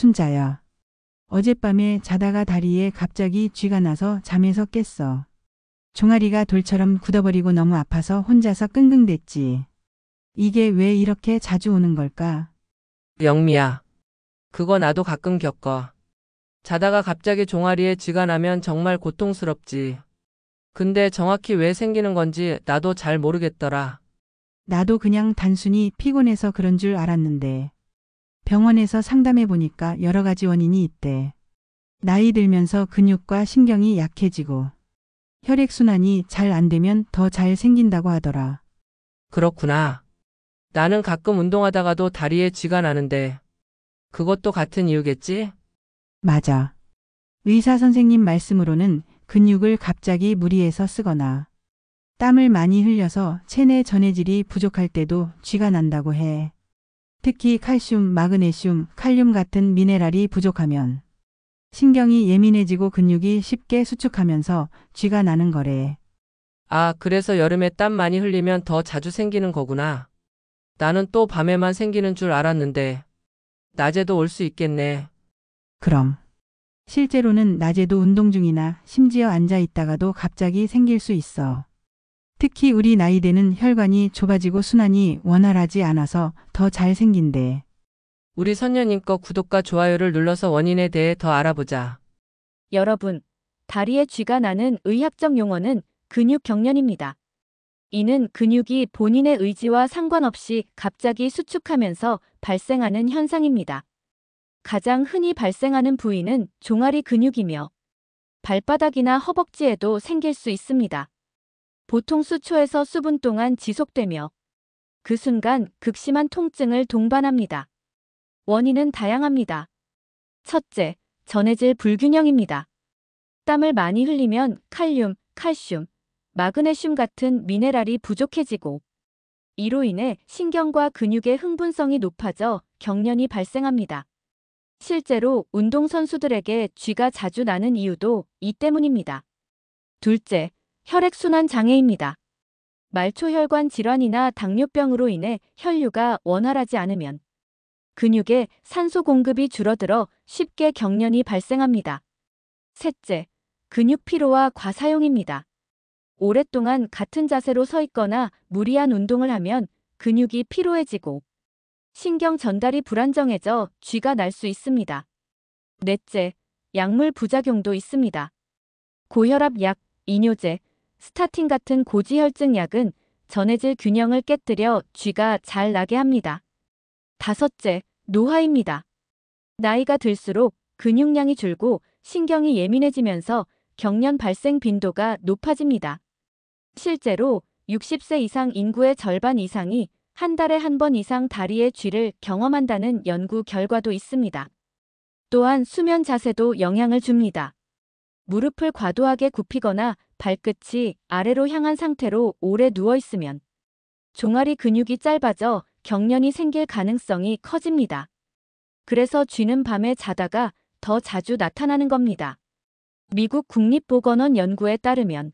순자야. 어젯밤에 자다가 다리에 갑자기 쥐가 나서 잠에서 깼어. 종아리가 돌처럼 굳어버리고 너무 아파서 혼자서 끙끙댔지. 이게 왜 이렇게 자주 오는 걸까? 영미야. 그거 나도 가끔 겪어. 자다가 갑자기 종아리에 쥐가 나면 정말 고통스럽지. 근데 정확히 왜 생기는 건지 나도 잘 모르겠더라. 나도 그냥 단순히 피곤해서 그런 줄 알았는데 병원에서 상담해 보니까 여러 가지 원인이 있대. 나이 들면서 근육과 신경이 약해지고 혈액순환이 잘 안 되면 더 잘 생긴다고 하더라. 그렇구나. 나는 가끔 운동하다가도 다리에 쥐가 나는데 그것도 같은 이유겠지? 맞아. 의사 선생님 말씀으로는 근육을 갑자기 무리해서 쓰거나 땀을 많이 흘려서 체내 전해질이 부족할 때도 쥐가 난다고 해. 특히 칼슘, 마그네슘, 칼륨 같은 미네랄이 부족하면 신경이 예민해지고 근육이 쉽게 수축하면서 쥐가 나는 거래. 아, 그래서 여름에 땀 많이 흘리면 더 자주 생기는 거구나. 나는 또 밤에만 생기는 줄 알았는데 낮에도 올 수 있겠네. 그럼 실제로는 낮에도 운동 중이나 심지어 앉아 있다가도 갑자기 생길 수 있어. 특히 우리 나이대는 혈관이 좁아지고 순환이 원활하지 않아서 더 잘 생긴대. 우리 선녀님 거 구독과 좋아요를 눌러서 원인에 대해 더 알아보자. 여러분, 다리에 쥐가 나는 의학적 용어는 근육경련입니다. 이는 근육이 본인의 의지와 상관없이 갑자기 수축하면서 발생하는 현상입니다. 가장 흔히 발생하는 부위는 종아리 근육이며 발바닥이나 허벅지에도 생길 수 있습니다. 보통 수초에서 수분 동안 지속되며 그 순간 극심한 통증을 동반합니다. 원인은 다양합니다. 첫째, 전해질 불균형입니다. 땀을 많이 흘리면 칼륨, 칼슘, 마그네슘 같은 미네랄이 부족해지고 이로 인해 신경과 근육의 흥분성이 높아져 경련이 발생합니다. 실제로 운동선수들에게 쥐가 자주 나는 이유도 이 때문입니다. 둘째, 혈액순환 장애입니다. 말초혈관 질환이나 당뇨병으로 인해 혈류가 원활하지 않으면 근육에 산소 공급이 줄어들어 쉽게 경련이 발생합니다. 셋째, 근육 피로와 과사용입니다. 오랫동안 같은 자세로 서 있거나 무리한 운동을 하면 근육이 피로해지고 신경 전달이 불안정해져 쥐가 날 수 있습니다. 넷째, 약물 부작용도 있습니다. 고혈압 약, 이뇨제, 스타틴 같은 고지혈증 약은 전해질 균형을 깨뜨려 쥐가 잘 나게 합니다. 다섯째, 노화입니다. 나이가 들수록 근육량이 줄고 신경이 예민해지면서 경련 발생 빈도가 높아집니다. 실제로 60세 이상 인구의 절반 이상이 한 달에 한 번 이상 다리에 쥐를 경험한다는 연구 결과도 있습니다. 또한 수면 자세도 영향을 줍니다. 무릎을 과도하게 굽히거나 발끝이 아래로 향한 상태로 오래 누워 있으면 종아리 근육이 짧아져 경련이 생길 가능성이 커집니다. 그래서 쥐는 밤에 자다가 더 자주 나타나는 겁니다. 미국 국립보건원 연구에 따르면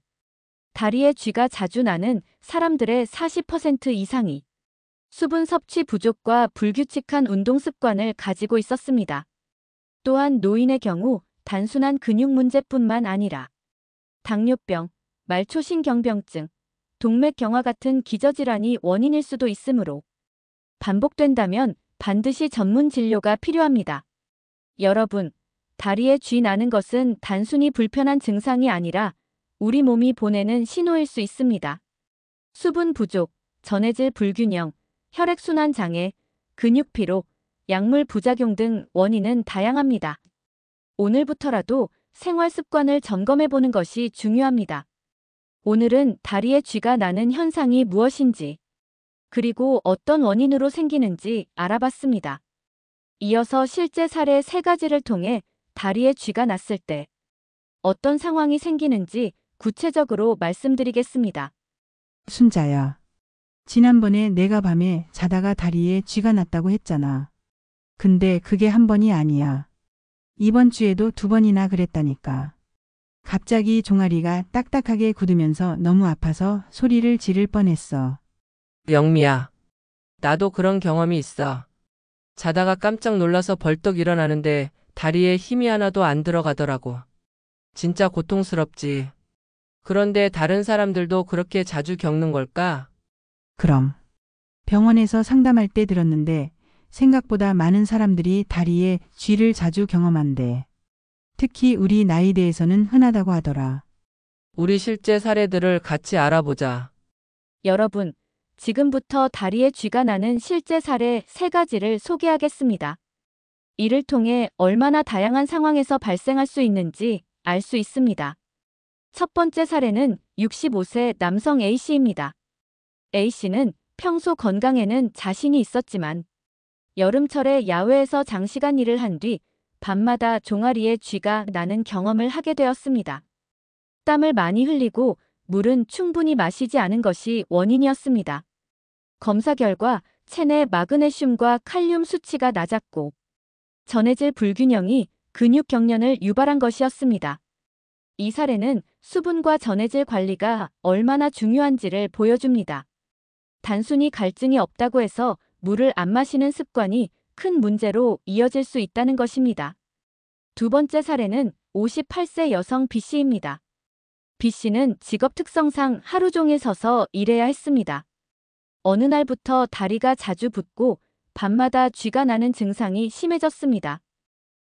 다리에 쥐가 자주 나는 사람들의 40% 이상이 수분 섭취 부족과 불규칙한 운동 습관을 가지고 있었습니다. 또한 노인의 경우 단순한 근육 문제뿐만 아니라 당뇨병, 말초신경병증, 동맥경화 같은 기저질환이 원인일 수도 있으므로 반복된다면 반드시 전문 진료가 필요합니다. 여러분, 다리에 쥐 나는 것은 단순히 불편한 증상이 아니라 우리 몸이 보내는 신호일 수 있습니다. 수분 부족, 전해질 불균형, 혈액순환 장애, 근육 피로, 약물 부작용 등 원인은 다양합니다. 오늘부터라도 생활 습관을 점검해 보는 것이 중요합니다. 오늘은 다리에 쥐가 나는 현상이 무엇인지, 그리고 어떤 원인으로 생기는지 알아봤습니다. 이어서 실제 사례 3가지를 통해 다리에 쥐가 났을 때 어떤 상황이 생기는지 구체적으로 말씀드리겠습니다. 순자야. 지난번에 내가 밤에 자다가 다리에 쥐가 났다고 했잖아. 근데 그게 한 번이 아니야. 이번 주에도 2번이나 그랬다니까. 갑자기 종아리가 딱딱하게 굳으면서 너무 아파서 소리를 지를 뻔했어. 영미야. 나도 그런 경험이 있어. 자다가 깜짝 놀라서 벌떡 일어나는데 다리에 힘이 하나도 안 들어가더라고. 진짜 고통스럽지. 그런데 다른 사람들도 그렇게 자주 겪는 걸까? 그럼. 병원에서 상담할 때 들었는데 생각보다 많은 사람들이 다리에 쥐를 자주 경험한대. 특히 우리 나이대에서는 흔하다고 하더라. 우리 실제 사례들을 같이 알아보자. 여러분, 지금부터 다리에 쥐가 나는 실제 사례 3가지를 소개하겠습니다. 이를 통해 얼마나 다양한 상황에서 발생할 수 있는지 알 수 있습니다. 첫 번째 사례는 65세 남성 A씨입니다. A씨는 평소 건강에는 자신이 있었지만 여름철에 야외에서 장시간 일을 한 뒤 밤마다 종아리에 쥐가 나는 경험을 하게 되었습니다. 땀을 많이 흘리고 물은 충분히 마시지 않은 것이 원인이었습니다. 검사 결과 체내 마그네슘과 칼륨 수치가 낮았고 전해질 불균형이 근육 경련을 유발한 것이었습니다. 이 사례는 수분과 전해질 관리가 얼마나 중요한지를 보여줍니다. 단순히 갈증이 없다고 해서 물을 안 마시는 습관이 큰 문제로 이어질 수 있다는 것입니다. 두 번째 사례는 58세 여성 B씨입니다. B씨는 직업 특성상 하루 종일 서서 일해야 했습니다. 어느 날부터 다리가 자주 붓고 밤마다 쥐가 나는 증상이 심해졌습니다.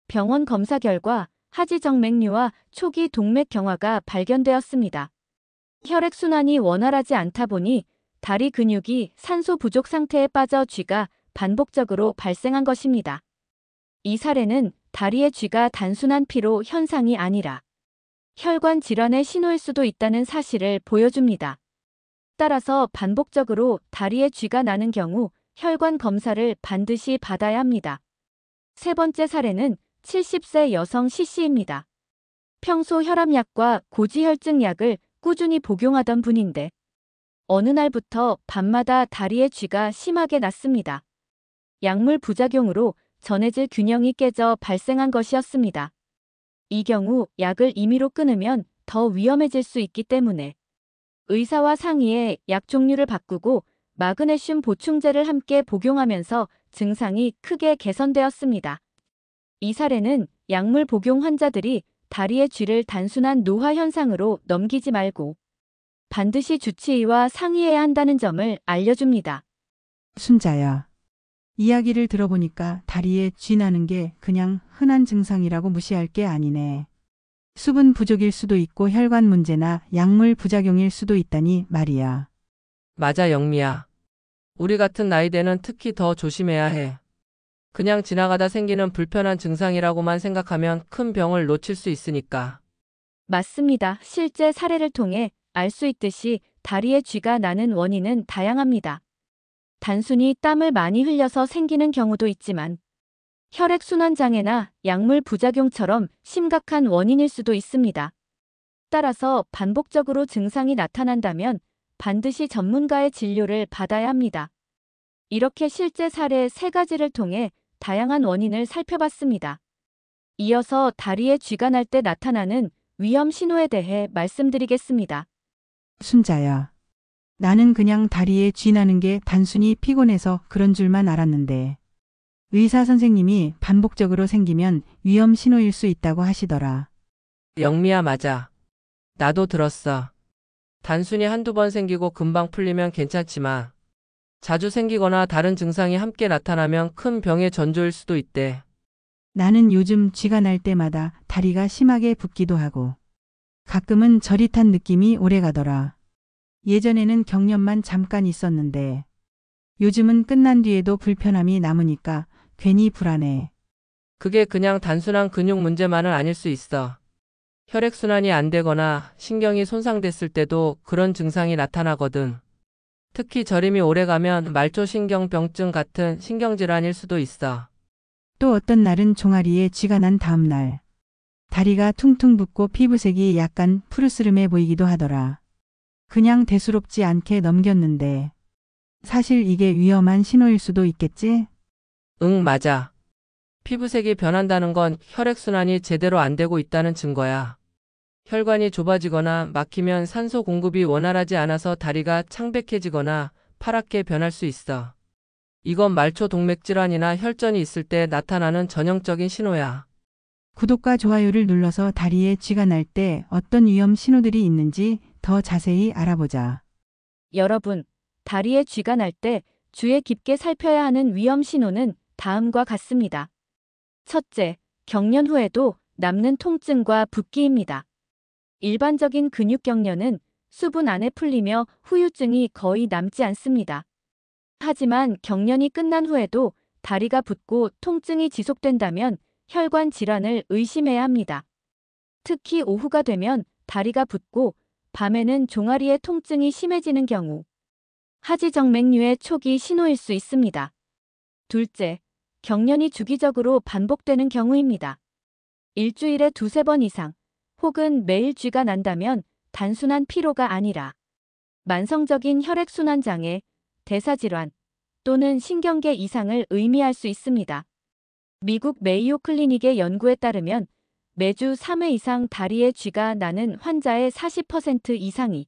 병원 검사 결과 하지정맥류와 초기 동맥 경화가 발견되었습니다. 혈액순환이 원활하지 않다 보니 다리 근육이 산소 부족 상태에 빠져 쥐가 반복적으로 발생한 것입니다. 이 사례는 다리의 쥐가 단순한 피로 현상이 아니라 혈관 질환의 신호일 수도 있다는 사실을 보여줍니다. 따라서 반복적으로 다리에 쥐가 나는 경우 혈관 검사를 반드시 받아야 합니다. 세 번째 사례는 70세 여성 C씨입니다. 평소 혈압약과 고지혈증 약을 꾸준히 복용하던 분인데 어느 날부터 밤마다 다리에 쥐가 심하게 났습니다. 약물 부작용으로 전해질 균형이 깨져 발생한 것이었습니다. 이 경우 약을 임의로 끊으면 더 위험해질 수 있기 때문에 의사와 상의해 약 종류를 바꾸고 마그네슘 보충제를 함께 복용하면서 증상이 크게 개선되었습니다. 이 사례는 약물 복용 환자들이 다리의 쥐를 단순한 노화 현상으로 넘기지 말고 반드시 주치의와 상의해야 한다는 점을 알려줍니다. 순자야. 이야기를 들어보니까 다리에 쥐 나는 게 그냥 흔한 증상이라고 무시할 게 아니네. 수분 부족일 수도 있고 혈관 문제나 약물 부작용일 수도 있다니 말이야. 맞아, 영미야. 우리 같은 나이대는 특히 더 조심해야 해. 그냥 지나가다 생기는 불편한 증상이라고만 생각하면 큰 병을 놓칠 수 있으니까. 맞습니다. 실제 사례를 통해 알 수 있듯이 다리에 쥐가 나는 원인은 다양합니다. 단순히 땀을 많이 흘려서 생기는 경우도 있지만 혈액순환 장애나 약물 부작용처럼 심각한 원인일 수도 있습니다. 따라서 반복적으로 증상이 나타난다면 반드시 전문가의 진료를 받아야 합니다. 이렇게 실제 사례 3가지를 통해 다양한 원인을 살펴봤습니다. 이어서 다리에 쥐가 날 때 나타나는 위험 신호에 대해 말씀드리겠습니다. 순자야. 나는 그냥 다리에 쥐 나는 게 단순히 피곤해서 그런 줄만 알았는데 의사 선생님이 반복적으로 생기면 위험 신호일 수 있다고 하시더라. 영미야, 맞아. 나도 들었어. 단순히 한두 번 생기고 금방 풀리면 괜찮지만 자주 생기거나 다른 증상이 함께 나타나면 큰 병의 전조일 수도 있대. 나는 요즘 쥐가 날 때마다 다리가 심하게 붓기도 하고 가끔은 저릿한 느낌이 오래가더라. 예전에는 경련만 잠깐 있었는데 요즘은 끝난 뒤에도 불편함이 남으니까 괜히 불안해. 그게 그냥 단순한 근육 문제만은 아닐 수 있어. 혈액순환이 안 되거나 신경이 손상됐을 때도 그런 증상이 나타나거든. 특히 저림이 오래가면 말초신경병증 같은 신경질환일 수도 있어. 또 어떤 날은 종아리에 쥐가 난 다음 날 다리가 퉁퉁 붓고 피부색이 약간 푸르스름해 보이기도 하더라. 그냥 대수롭지 않게 넘겼는데 사실 이게 위험한 신호일 수도 있겠지? 응, 맞아. 피부색이 변한다는 건 혈액순환이 제대로 안 되고 있다는 증거야. 혈관이 좁아지거나 막히면 산소 공급이 원활하지 않아서 다리가 창백해지거나 파랗게 변할 수 있어. 이건 말초 동맥 질환이나 혈전이 있을 때 나타나는 전형적인 신호야. 구독과 좋아요를 눌러서 다리에 쥐가 날 때 어떤 위험 신호들이 있는지 더 자세히 알아보자. 여러분, 다리에 쥐가 날 때 주의 깊게 살펴야 하는 위험 신호는 다음과 같습니다. 첫째, 경련 후에도 남는 통증과 붓기입니다. 일반적인 근육 경련은 수분 안에 풀리며 후유증이 거의 남지 않습니다. 하지만 경련이 끝난 후에도 다리가 붓고 통증이 지속된다면 혈관 질환을 의심해야 합니다. 특히 오후가 되면 다리가 붓고 밤에는 종아리의 통증이 심해지는 경우 하지정맥류의 초기 신호일 수 있습니다. 둘째, 경련이 주기적으로 반복되는 경우입니다. 일주일에 두세 번 이상 혹은 매일 쥐가 난다면 단순한 피로가 아니라 만성적인 혈액순환 장애, 대사질환 또는 신경계 이상을 의미할 수 있습니다. 미국 메이오 클리닉의 연구에 따르면 매주 3회 이상 다리에 쥐가 나는 환자의 40% 이상이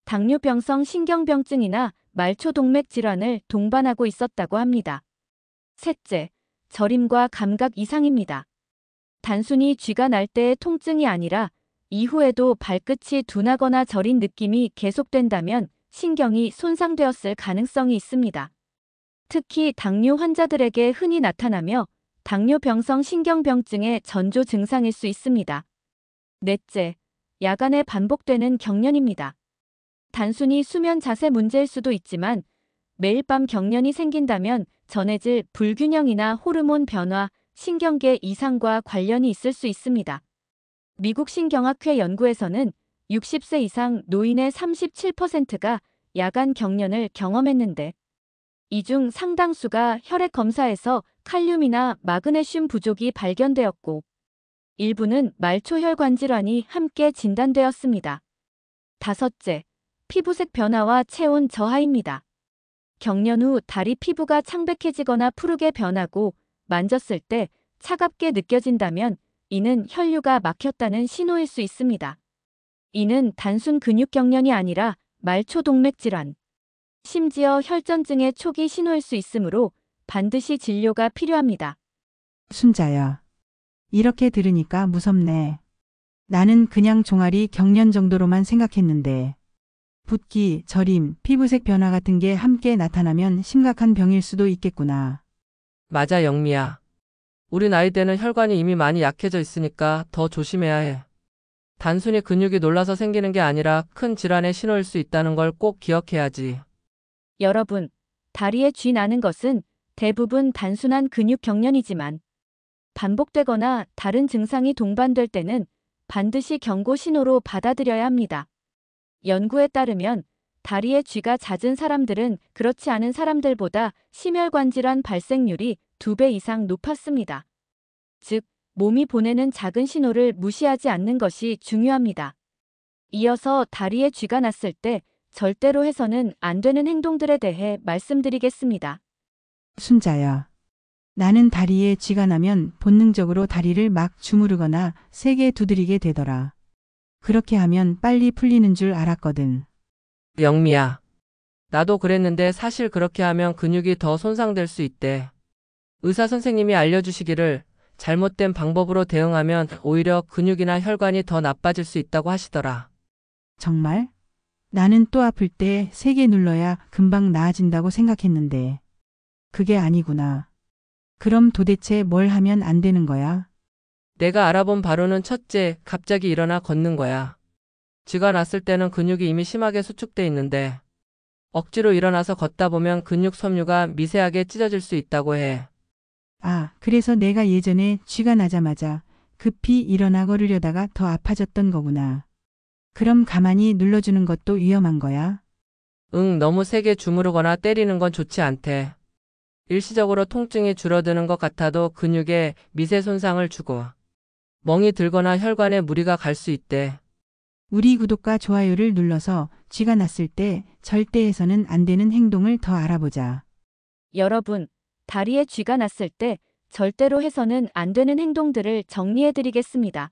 당뇨병성 신경병증이나 말초동맥 질환을 동반하고 있었다고 합니다. 셋째, 저림과 감각 이상입니다. 단순히 쥐가 날 때의 통증이 아니라 이후에도 발끝이 둔하거나 저린 느낌이 계속된다면 신경이 손상되었을 가능성이 있습니다. 특히 당뇨 환자들에게 흔히 나타나며 당뇨병성 신경병증의 전조 증상일 수 있습니다. 넷째, 야간에 반복되는 경련입니다. 단순히 수면 자세 문제일 수도 있지만 매일 밤 경련이 생긴다면 전해질 불균형이나 호르몬 변화, 신경계 이상과 관련이 있을 수 있습니다. 미국 신경학회 연구에서는 60세 이상 노인의 37%가 야간 경련을 경험했는데 이 중 상당수가 혈액 검사에서 칼륨이나 마그네슘 부족이 발견되었고 일부는 말초혈관 질환이 함께 진단되었습니다. 다섯째, 피부색 변화와 체온 저하입니다. 경련 후 다리 피부가 창백해지거나 푸르게 변하고 만졌을 때 차갑게 느껴진다면 이는 혈류가 막혔다는 신호일 수 있습니다. 이는 단순 근육 경련이 아니라 말초동맥 질환, 심지어 혈전증의 초기 신호일 수 있으므로 반드시 진료가 필요합니다. 순자야. 이렇게 들으니까 무섭네. 나는 그냥 종아리 경련 정도로만 생각했는데 붓기, 저림, 피부색 변화 같은 게 함께 나타나면 심각한 병일 수도 있겠구나. 맞아, 영미야. 우리 나이 때는 혈관이 이미 많이 약해져 있으니까 더 조심해야 해. 단순히 근육이 놀라서 생기는 게 아니라 큰 질환의 신호일 수 있다는 걸 꼭 기억해야지. 여러분, 다리에 쥐 나는 것은 대부분 단순한 근육 경련이지만 반복되거나 다른 증상이 동반될 때는 반드시 경고 신호로 받아들여야 합니다. 연구에 따르면 다리에 쥐가 잦은 사람들은 그렇지 않은 사람들보다 심혈관 질환 발생률이 2배 이상 높았습니다. 즉, 몸이 보내는 작은 신호를 무시하지 않는 것이 중요합니다. 이어서 다리에 쥐가 났을 때 절대로 해서는 안 되는 행동들에 대해 말씀드리겠습니다. 순자야. 나는 다리에 쥐가 나면 본능적으로 다리를 막 주무르거나 세게 두드리게 되더라. 그렇게 하면 빨리 풀리는 줄 알았거든. 영미야. 나도 그랬는데 사실 그렇게 하면 근육이 더 손상될 수 있대. 의사 선생님이 알려주시기를 잘못된 방법으로 대응하면 오히려 근육이나 혈관이 더 나빠질 수 있다고 하시더라. 정말? 나는 또 아플 때 세게 눌러야 금방 나아진다고 생각했는데. 그게 아니구나. 그럼 도대체 뭘 하면 안 되는 거야? 내가 알아본 바로는 첫째, 갑자기 일어나 걷는 거야. 쥐가 났을 때는 근육이 이미 심하게 수축돼 있는데 억지로 일어나서 걷다 보면 근육 섬유가 미세하게 찢어질 수 있다고 해. 아, 그래서 내가 예전에 쥐가 나자마자 급히 일어나 걸으려다가 더 아파졌던 거구나. 그럼 가만히 눌러주는 것도 위험한 거야? 응, 너무 세게 주무르거나 때리는 건 좋지 않대. 일시적으로 통증이 줄어드는 것 같아도 근육에 미세 손상을 주고 멍이 들거나 혈관에 무리가 갈 수 있대. 우리 구독과 좋아요를 눌러서 쥐가 났을 때 절대 해서는 안 되는 행동을 더 알아보자. 여러분, 다리에 쥐가 났을 때 절대로 해서는 안 되는 행동들을 정리해드리겠습니다.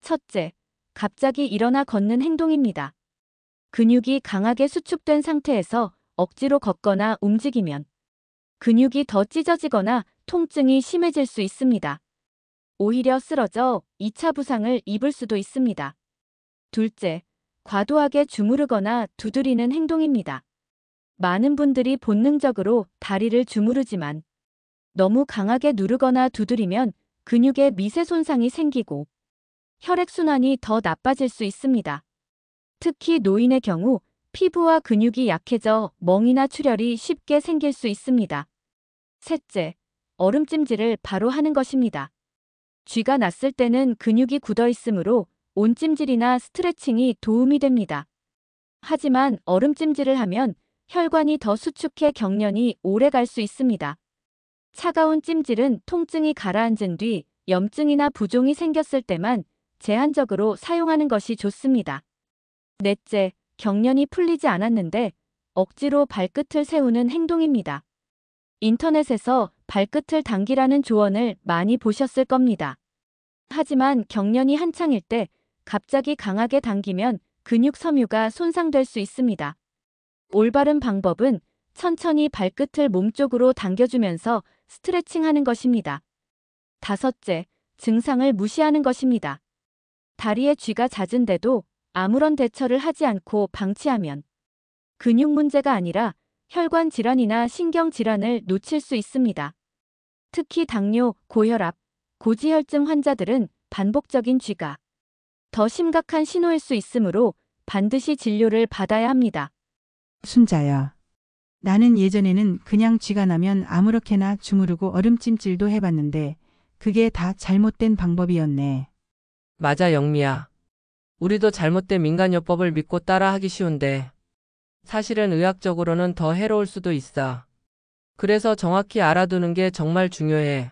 첫째, 갑자기 일어나 걷는 행동입니다. 근육이 강하게 수축된 상태에서 억지로 걷거나 움직이면 근육이 더 찢어지거나 통증이 심해질 수 있습니다. 오히려 쓰러져 2차 부상을 입을 수도 있습니다. 둘째, 과도하게 주무르거나 두드리는 행동입니다. 많은 분들이 본능적으로 다리를 주무르지만 너무 강하게 누르거나 두드리면 근육에 미세 손상이 생기고 혈액순환이 더 나빠질 수 있습니다. 특히 노인의 경우 피부와 근육이 약해져 멍이나 출혈이 쉽게 생길 수 있습니다. 셋째, 얼음찜질을 바로 하는 것입니다. 쥐가 났을 때는 근육이 굳어 있으므로 온찜질이나 스트레칭이 도움이 됩니다. 하지만 얼음찜질을 하면 혈관이 더 수축해 경련이 오래 갈 수 있습니다. 차가운 찜질은 통증이 가라앉은 뒤 염증이나 부종이 생겼을 때만 제한적으로 사용하는 것이 좋습니다. 넷째, 경련이 풀리지 않았는데 억지로 발끝을 세우는 행동입니다. 인터넷에서 발끝을 당기라는 조언을 많이 보셨을 겁니다. 하지만 경련이 한창일 때 갑자기 강하게 당기면 근육 섬유가 손상될 수 있습니다. 올바른 방법은 천천히 발끝을 몸쪽으로 당겨주면서 스트레칭하는 것입니다. 다섯째, 증상을 무시하는 것입니다. 다리에 쥐가 잦은데도 아무런 대처를 하지 않고 방치하면 근육 문제가 아니라 혈관 질환이나 신경 질환을 놓칠 수 있습니다. 특히 당뇨, 고혈압, 고지혈증 환자들은 반복적인 쥐가 더 심각한 신호일 수 있으므로 반드시 진료를 받아야 합니다. 순자야. 나는 예전에는 그냥 쥐가 나면 아무렇게나 주무르고 얼음찜질도 해봤는데 그게 다 잘못된 방법이었네. 맞아, 영미야. 우리도 잘못된 민간요법을 믿고 따라하기 쉬운데 사실은 의학적으로는 더 해로울 수도 있어. 그래서 정확히 알아두는 게 정말 중요해.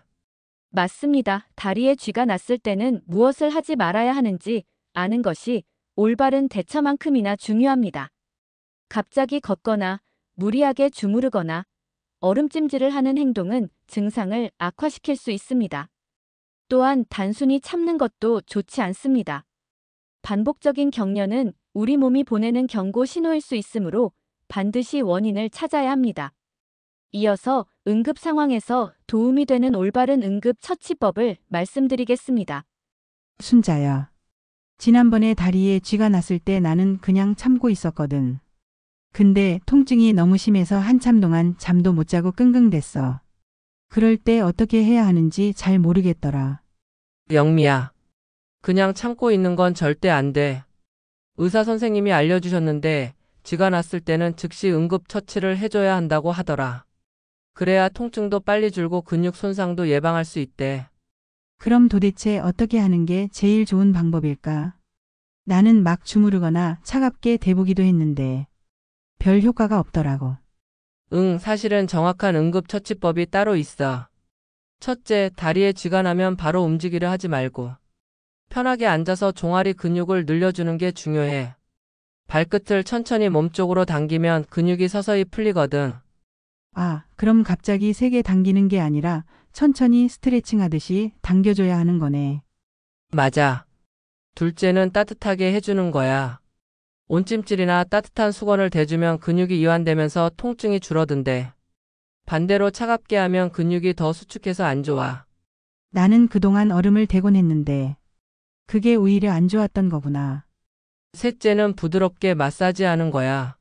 맞습니다. 다리에 쥐가 났을 때는 무엇을 하지 말아야 하는지 아는 것이 올바른 대처만큼이나 중요합니다. 갑자기 걷거나 무리하게 주무르거나 얼음찜질을 하는 행동은 증상을 악화시킬 수 있습니다. 또한 단순히 참는 것도 좋지 않습니다. 반복적인 경련은 우리 몸이 보내는 경고 신호일 수 있으므로 반드시 원인을 찾아야 합니다. 이어서 응급 상황에서 도움이 되는 올바른 응급 처치법을 말씀드리겠습니다. 순자야. 지난번에 다리에 쥐가 났을 때 나는 그냥 참고 있었거든. 근데 통증이 너무 심해서 한참 동안 잠도 못 자고 끙끙댔어. 그럴 때 어떻게 해야 하는지 잘 모르겠더라. 영미야. 그냥 참고 있는 건 절대 안 돼. 의사 선생님이 알려주셨는데 쥐가 났을 때는 즉시 응급 처치를 해줘야 한다고 하더라. 그래야 통증도 빨리 줄고 근육 손상도 예방할 수 있대. 그럼 도대체 어떻게 하는 게 제일 좋은 방법일까? 나는 막 주무르거나 차갑게 대보기도 했는데 별 효과가 없더라고. 사실은 정확한 응급처치법이 따로 있어. 첫째, 다리에 쥐가 나면 바로 움직이려 하지 말고 편하게 앉아서 종아리 근육을 늘려주는 게 중요해. 발끝을 천천히 몸쪽으로 당기면 근육이 서서히 풀리거든. 아, 그럼 갑자기 세게 당기는 게 아니라 천천히 스트레칭 하듯이 당겨줘야 하는 거네. 맞아. 둘째는 따뜻하게 해주는 거야. 온찜질이나 따뜻한 수건을 대주면 근육이 이완되면서 통증이 줄어든대. 반대로 차갑게 하면 근육이 더 수축해서 안 좋아. 나는 그동안 얼음을 대곤 했는데 그게 오히려 안 좋았던 거구나. 셋째는 부드럽게 마사지하는 거야.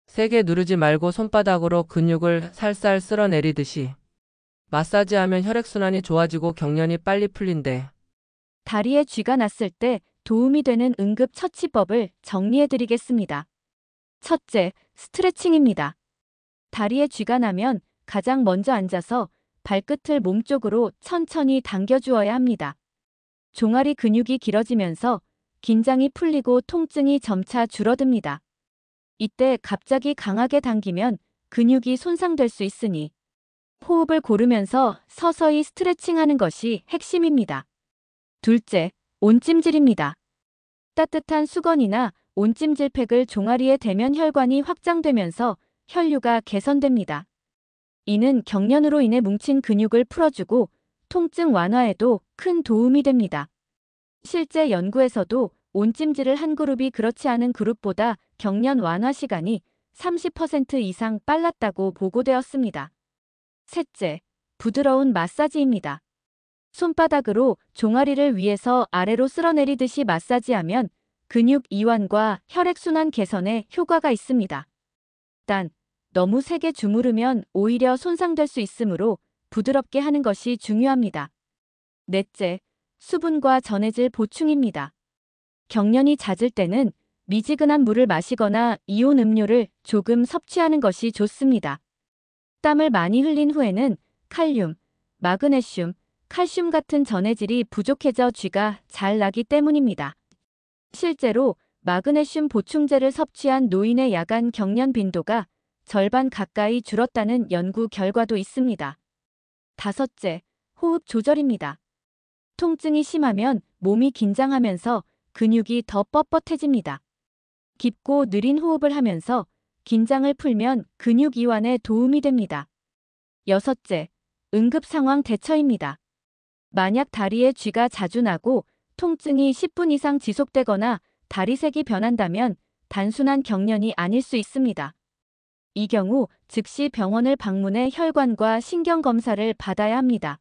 세게 누르지 말고 손바닥으로 근육을 살살 쓸어내리듯이. 마사지하면 혈액순환이 좋아지고 경련이 빨리 풀린대. 다리에 쥐가 났을 때 도움이 되는 응급 처치법을 정리해 드리겠습니다. 첫째, 스트레칭입니다. 다리에 쥐가 나면 가장 먼저 앉아서 발끝을 몸쪽으로 천천히 당겨주어야 합니다. 종아리 근육이 길어지면서 긴장이 풀리고 통증이 점차 줄어듭니다. 이때 갑자기 강하게 당기면 근육이 손상될 수 있으니 호흡을 고르면서 서서히 스트레칭하는 것이 핵심입니다. 둘째, 온찜질입니다. 따뜻한 수건이나 온찜질팩을 종아리에 대면 혈관이 확장되면서 혈류가 개선됩니다. 이는 경련으로 인해 뭉친 근육을 풀어주고 통증 완화에도 큰 도움이 됩니다. 실제 연구에서도 온찜질을 한 그룹이 그렇지 않은 그룹보다 경련 완화 시간이 30% 이상 빨랐다고 보고되었습니다. 셋째, 부드러운 마사지입니다. 손바닥으로 종아리를 위에서 아래로 쓸어내리듯이 마사지하면 근육 이완과 혈액순환 개선에 효과가 있습니다. 단, 너무 세게 주무르면 오히려 손상될 수 있으므로 부드럽게 하는 것이 중요합니다. 넷째, 수분과 전해질 보충입니다. 경련이 잦을 때는 미지근한 물을 마시거나 이온 음료를 조금 섭취하는 것이 좋습니다. 땀을 많이 흘린 후에는 칼륨, 마그네슘, 칼슘 같은 전해질이 부족해져 쥐가 잘 나기 때문입니다. 실제로 마그네슘 보충제를 섭취한 노인의 야간 경련 빈도가 절반 가까이 줄었다는 연구 결과도 있습니다. 다섯째, 호흡 조절입니다. 통증이 심하면 몸이 긴장하면서 근육이 더 뻣뻣해집니다. 깊고 느린 호흡을 하면서 긴장을 풀면 근육 이완에 도움이 됩니다. 여섯째, 응급 상황 대처입니다. 만약 다리에 쥐가 자주 나고 통증이 10분 이상 지속되거나 다리색이 변한다면 단순한 경련이 아닐 수 있습니다. 이 경우 즉시 병원을 방문해 혈관과 신경 검사를 받아야 합니다.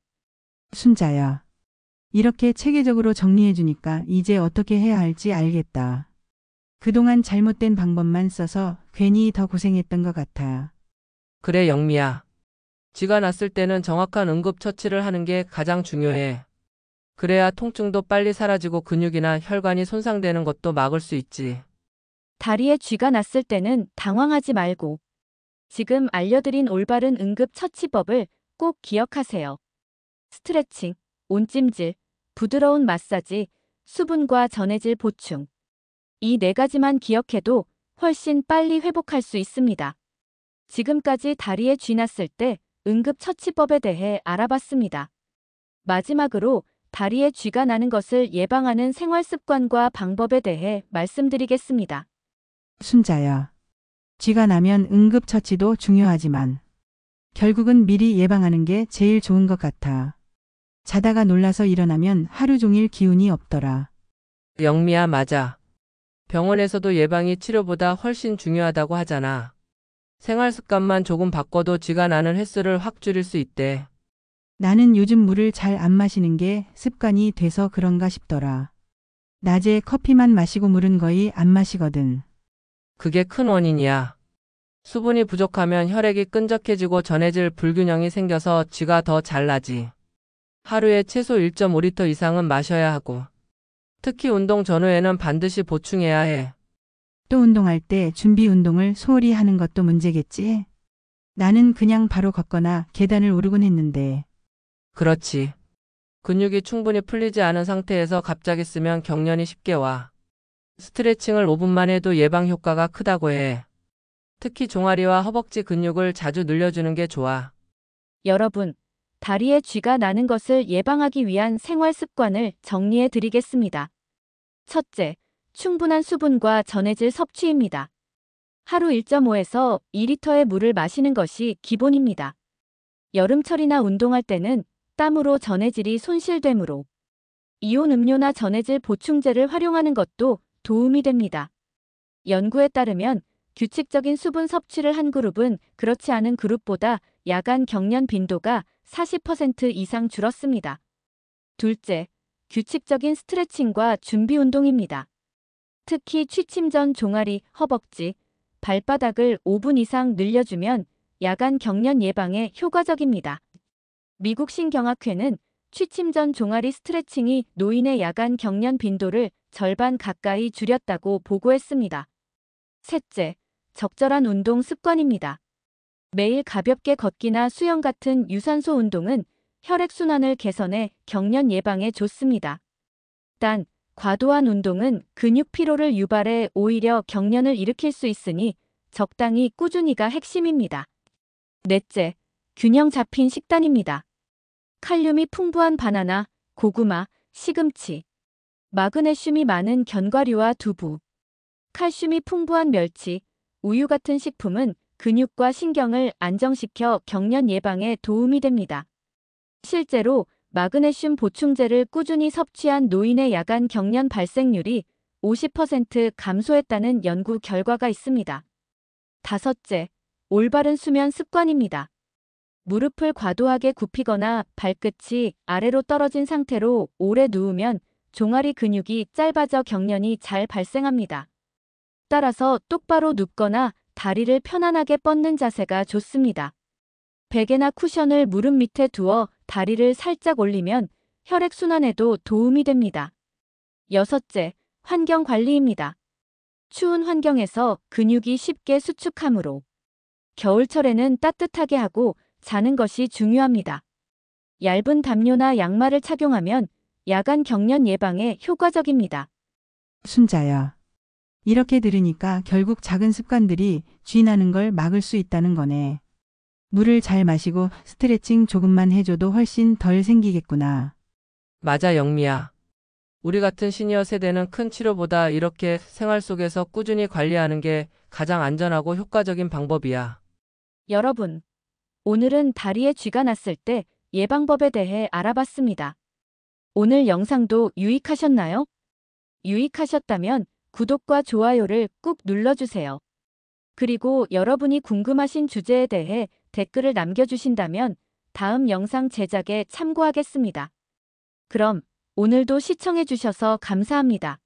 순자야. 이렇게 체계적으로 정리해주니까 이제 어떻게 해야 할지 알겠다. 그동안 잘못된 방법만 써서 괜히 더 고생했던 것 같아. 그래, 영미야. 쥐가 났을 때는 정확한 응급처치를 하는 게 가장 중요해. 그래야 통증도 빨리 사라지고 근육이나 혈관이 손상되는 것도 막을 수 있지. 다리에 쥐가 났을 때는 당황하지 말고 지금 알려드린 올바른 응급처치법을 꼭 기억하세요. 스트레칭, 온찜질, 부드러운 마사지, 수분과 전해질 보충. 이 네 가지만 기억해도 훨씬 빨리 회복할 수 있습니다. 지금까지 다리에 쥐 났을 때 응급처치법에 대해 알아봤습니다. 마지막으로 다리에 쥐가 나는 것을 예방하는 생활습관과 방법에 대해 말씀드리겠습니다. 순자야. 쥐가 나면 응급처치도 중요하지만 결국은 미리 예방하는 게 제일 좋은 것 같아. 자다가 놀라서 일어나면 하루 종일 기운이 없더라. 영미야, 맞아. 병원에서도 예방이 치료보다 훨씬 중요하다고 하잖아. 생활 습관만 조금 바꿔도 쥐가 나는 횟수를 확 줄일 수 있대. 나는 요즘 물을 잘 안 마시는 게 습관이 돼서 그런가 싶더라. 낮에 커피만 마시고 물은 거의 안 마시거든. 그게 큰 원인이야. 수분이 부족하면 혈액이 끈적해지고 전해질 불균형이 생겨서 쥐가 더 잘 나지. 하루에 최소 1.5리터 이상은 마셔야 하고. 특히 운동 전후에는 반드시 보충해야 해. 또 운동할 때 준비 운동을 소홀히 하는 것도 문제겠지? 나는 그냥 바로 걷거나 계단을 오르곤 했는데. 그렇지. 근육이 충분히 풀리지 않은 상태에서 갑자기 쓰면 경련이 쉽게 와. 스트레칭을 5분만 해도 예방 효과가 크다고 해. 특히 종아리와 허벅지 근육을 자주 늘려주는 게 좋아. 여러분, 다리에 쥐가 나는 것을 예방하기 위한 생활 습관을 정리해 드리겠습니다. 첫째, 충분한 수분과 전해질 섭취입니다. 하루 1.5에서 2리터의 물을 마시는 것이 기본입니다. 여름철이나 운동할 때는 땀으로 전해질이 손실되므로 이온 음료나 전해질 보충제를 활용하는 것도 도움이 됩니다. 연구에 따르면 규칙적인 수분 섭취를 한 그룹은 그렇지 않은 그룹보다 야간 경련 빈도가 40% 이상 줄었습니다. 둘째, 규칙적인 스트레칭과 준비 운동입니다. 특히 취침 전 종아리, 허벅지, 발바닥을 5분 이상 늘려주면 야간 경련 예방에 효과적입니다. 미국 신경학회는 취침 전 종아리 스트레칭이 노인의 야간 경련 빈도를 절반 가까이 줄였다고 보고했습니다. 셋째, 적절한 운동 습관입니다. 매일 가볍게 걷기나 수영 같은 유산소 운동은 혈액순환을 개선해 경련 예방에 좋습니다. 단, 과도한 운동은 근육 피로를 유발해 오히려 경련을 일으킬 수 있으니 적당히 꾸준히가 핵심입니다. 넷째, 균형 잡힌 식단입니다. 칼륨이 풍부한 바나나, 고구마, 시금치, 마그네슘이 많은 견과류와 두부, 칼슘이 풍부한 멸치, 우유 같은 식품은 근육과 신경을 안정시켜 경련 예방에 도움이 됩니다. 실제로 마그네슘 보충제를 꾸준히 섭취한 노인의 야간 경련 발생률이 50% 감소했다는 연구 결과가 있습니다. 다섯째, 올바른 수면 습관입니다. 무릎을 과도하게 굽히거나 발끝이 아래로 떨어진 상태로 오래 누우면 종아리 근육이 짧아져 경련이 잘 발생합니다. 따라서 똑바로 눕거나 다리를 편안하게 뻗는 자세가 좋습니다. 베개나 쿠션을 무릎 밑에 두어 다리를 살짝 올리면 혈액순환에도 도움이 됩니다. 여섯째, 환경 관리입니다. 추운 환경에서 근육이 쉽게 수축하므로 겨울철에는 따뜻하게 하고 자는 것이 중요합니다. 얇은 담요나 양말을 착용하면 야간 경련 예방에 효과적입니다. 순자야. 이렇게 들으니까 결국 작은 습관들이 쥐 나는 걸 막을 수 있다는 거네. 물을 잘 마시고 스트레칭 조금만 해줘도 훨씬 덜 생기겠구나. 맞아, 영미야. 우리 같은 시니어 세대는 큰 치료보다 이렇게 생활 속에서 꾸준히 관리하는 게 가장 안전하고 효과적인 방법이야. 여러분, 오늘은 다리에 쥐가 났을 때 예방법에 대해 알아봤습니다. 오늘 영상도 유익하셨나요? 유익하셨다면 구독과 좋아요를 꾹 눌러주세요. 그리고 여러분이 궁금하신 주제에 대해 댓글을 남겨주신다면 다음 영상 제작에 참고하겠습니다. 그럼 오늘도 시청해주셔서 감사합니다.